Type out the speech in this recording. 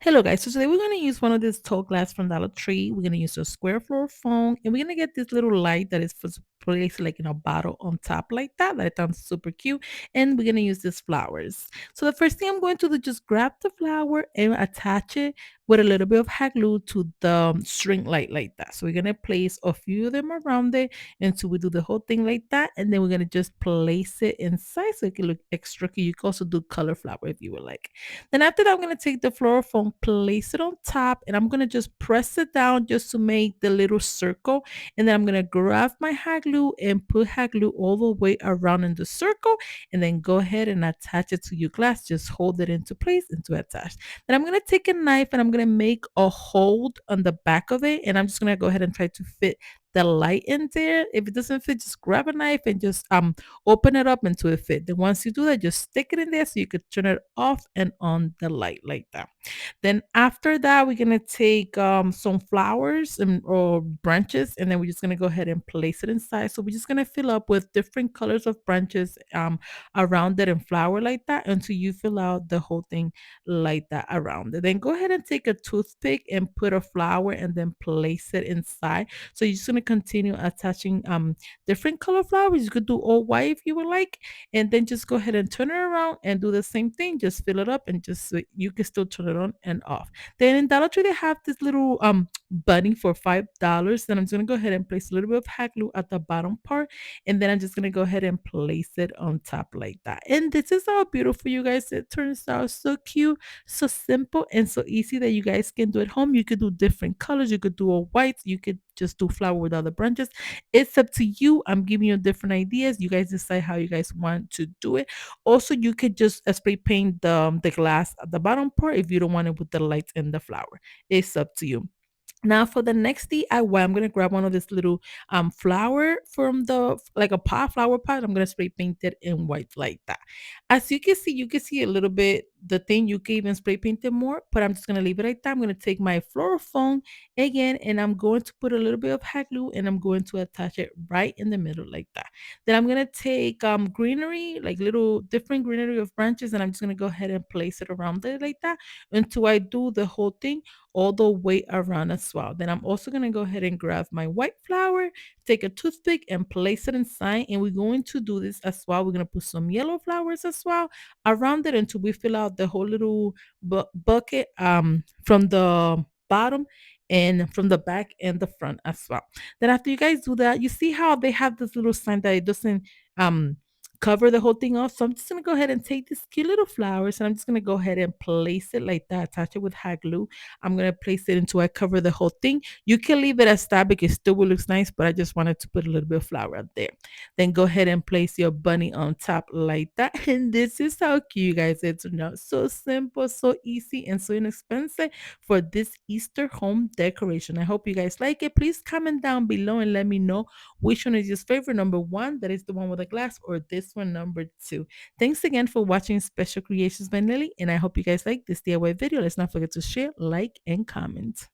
Hello guys, so today we're going to use one of these tall glass from Dollar Tree. We're going to use a square floor phone and we're going to get this little light that is placed like in a bottle on top like that. That sounds super cute. And we're going to use these flowers. So the first thing I'm going to do, just grab the flower and attach it with a little bit of hot glue to the string light like that. So we're going to place a few of them around it until we do the whole thing like that. And then we're going to just place it inside so it can look extra cute. You can also do color flower if you would like. Then after that, I'm going to take the fluorofoam, place it on top, and I'm going to just press it down just to make the little circle. And then I'm going to grab my hot glue and put hot glue all the way around in the circle. And then go ahead and attach it to your glass. Just hold it into place and to attach. Then I'm going to take a knife and I'm going to make a hold on the back of it. And I'm just going to go ahead and try to fit the light in there. If it doesn't fit, just grab a knife and just open it up until it fit. Then once you do that, just stick it in there so you could turn it off and on the light like that. Then after that, we're gonna take some flowers and or branches, and then we're just gonna go ahead and place it inside. So we're just gonna fill up with different colors of branches around it and flower like that until you fill out the whole thing like that around it. Then go ahead and take a toothpick and put a flower and then place it inside. So you're just gonna continue attaching different color flowers. You could do all white if you would like, and then just go ahead and turn it around and do the same thing. Just fill it up and just so you can still turn it on and off. Then in Dollar Tree they have this little bunny for $5. Then I'm just gonna go ahead and place a little bit of hack glue at the bottom part, and then I'm just gonna go ahead and place it on top like that. And this is how beautiful, you guys. It turns out so cute, so simple, and so easy that you guys can do at home. You could do different colors. You could do all whites. You could just do flower with other branches. It's up to you. I'm giving you different ideas. You guys decide how you guys want to do it. Also, you could just spray paint the glass at the bottom part if you don't want it with the lights and the flower. It's up to you. Now for the next DIY, I'm gonna grab one of this little flower from the like a pot flower pot. I'm gonna spray paint it in white like that. As you can see a little bit the thing. You can even spray paint it more, but I'm just gonna leave it like that. I'm gonna take my fluorophone again, and I'm going to put a little bit of hot glue, and I'm going to attach it right in the middle like that. Then I'm gonna take greenery, like little different greenery of branches, and I'm just gonna go ahead and place it around it like that until I do the whole thing all the way around as well. Then I'm also going to go ahead and grab my white flower, take a toothpick and place it inside. And we're going to do this as well. We're going to put some yellow flowers as well around it until we fill out the whole little bucket from the bottom and from the back and the front as well. Then after you guys do that, you see how they have this little sign that it doesn't um cover the whole thing off. So I'm just gonna go ahead and take these cute little flowers and I'm just gonna go ahead and place it like that, attach it with hot glue. I'm gonna place it until I cover the whole thing. You can leave it as that because it still will look nice, but I just wanted to put a little bit of flower out there. Then go ahead and place your bunny on top like that. And this is how cute, you guys. It's not so simple, so easy, and so inexpensive for this Easter home decoration. I hope you guys like it. Please comment down below and let me know which one is your favorite. Number one, that is the one with the glass, or this one, number two. Thanks again for watching Special Creations by Nelly, and I hope you guys like this DIY video. Let's not forget to share, like, and comment.